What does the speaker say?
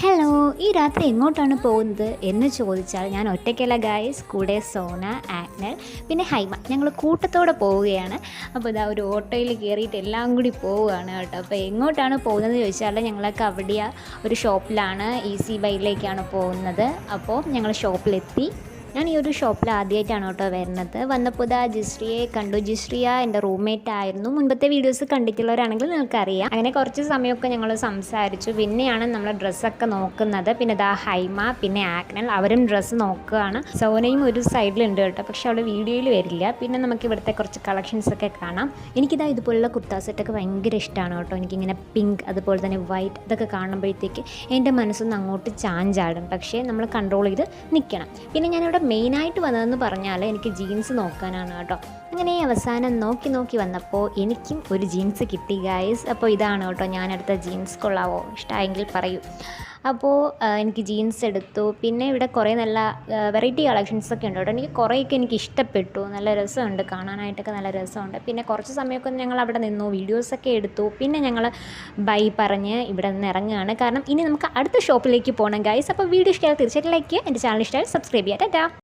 Hello, ഈ രാത്രി എങ്ങോട്ടാണ് പോകുന്നത് എന്ന് ചോദിച്ചാൽ ഞാൻ ഒറ്റയ്ക്കല്ല ഗായ്സ്, കൂടെ സോന, ആഗ്നൽ, പിന്നെ ഹൈമ. ഞങ്ങൾ കൂട്ടത്തോടെ പോവുകയാണ്. അപ്പോൾ ഇതാ ഒരു ഓട്ടോയിൽ കയറിയിട്ട് എല്ലാം കൂടി പോവുകയാണ് കേട്ടോ. അപ്പോൾ എങ്ങോട്ടാണ് പോകുന്നത് ചോദിച്ചാൽ ഞങ്ങളൊക്കെ അവിടെ ഒരു ഷോപ്പിലാണ്, ഈസി ബൈയിലേക്കാണ് പോകുന്നത്. അപ്പോൾ ഞങ്ങൾ ഷോപ്പിലെത്തി. ഞാൻ ഈ ഒരു ഷോപ്പിൽ ആദ്യമായിട്ടാണ് കേട്ടോ വരുന്നത്. വന്നപ്പോൾ ഇതാ ജിസ്രിയെ കണ്ടു. ജിസ്രിയ എൻ്റെ റൂംമേറ്റ് ആയിരുന്നു. മുൻപത്തെ വീഡിയോസ് കണ്ടിട്ടുള്ളവരാണെങ്കിൽ നിങ്ങൾക്കറിയാം. അങ്ങനെ കുറച്ച് സമയമൊക്കെ ഞങ്ങൾ സംസാരിച്ചു. പിന്നെയാണ് നമ്മൾ ഡ്രസ്സൊക്കെ നോക്കുന്നത്. പിന്നെ ഇതാ ഹൈമ, പിന്നെ ആഗ്നൽ, അവരും ഡ്രസ്സ് നോക്കുകയാണ്. സോനയും ഒരു സൈഡിലുണ്ട് കേട്ടോ, പക്ഷെ അവൾ വീഡിയോയിൽ വരില്ല. പിന്നെ നമുക്ക് ഇവിടുത്തെ കുറച്ച് കളക്ഷൻസൊക്കെ കാണാം. എനിക്കിതാ ഇതുപോലുള്ള കുർത്താ സെറ്റൊക്കെ ഭയങ്കര ഇഷ്ടമാണ് കേട്ടോ. എനിക്കിങ്ങനെ പിങ്ക്, അതുപോലെ തന്നെ വൈറ്റ്, ഇതൊക്കെ കാണുമ്പോഴത്തേക്ക് എൻ്റെ മനസ്സൊന്ന് അങ്ങോട്ട് ചാഞ്ചാടും. പക്ഷേ നമ്മൾ കൺട്രോൾ ചെയ്ത് നിൽക്കണം. പിന്നെ ഞാനിവിടെ മെയിനായിട്ട് വന്നതെന്ന് പറഞ്ഞാൽ എനിക്ക് ജീൻസ് നോക്കാനാണ് കേട്ടോ. അങ്ങനെ അവസാനം നോക്കി വന്നപ്പോൾ എനിക്കും ഒരു ജീൻസ് കിട്ടി ഗായ്സ്. അപ്പോൾ ഇതാണ് കേട്ടോ ഞാനെടുത്ത ജീൻസ്. കൊള്ളാവോ? ഇഷ്ടമായെങ്കിൽ പറയൂ. അപ്പോൾ എനിക്ക് ജീൻസ് എടുത്തു. പിന്നെ ഇവിടെ കുറേ നല്ല വെറൈറ്റി കളക്ഷൻസൊക്കെ ഉണ്ട് കേട്ടോ. കുറേയൊക്കെ എനിക്ക് ഇഷ്ടപ്പെട്ടു. നല്ല രസമുണ്ട് കാണാനായിട്ടൊക്കെ, നല്ല രസമുണ്ട്. പിന്നെ കുറച്ച് സമയമൊക്കെ ഞങ്ങൾ അവിടെ നിന്നു, വീഡിയോസൊക്കെ എടുത്തു. പിന്നെ ഞങ്ങൾ ബൈ പറഞ്ഞ് ഇവിടെ നിന്ന് ഇറങ്ങുകയാണ്. കാരണം ഇനി നമുക്ക് അടുത്ത ഷോപ്പിലേക്ക് പോകണം ഗൈസ്. അപ്പോൾ വീഡിയോ ഇഷ്ടമായാൽ തീർച്ചയായിട്ടും ലൈക്ക് ചെയ്യുക. എൻ്റെ ചാനൽ ഇഷ്ടമായാൽ സബ്സ്ക്രൈബ് ചെയ്യുക. ടാറ്റാ.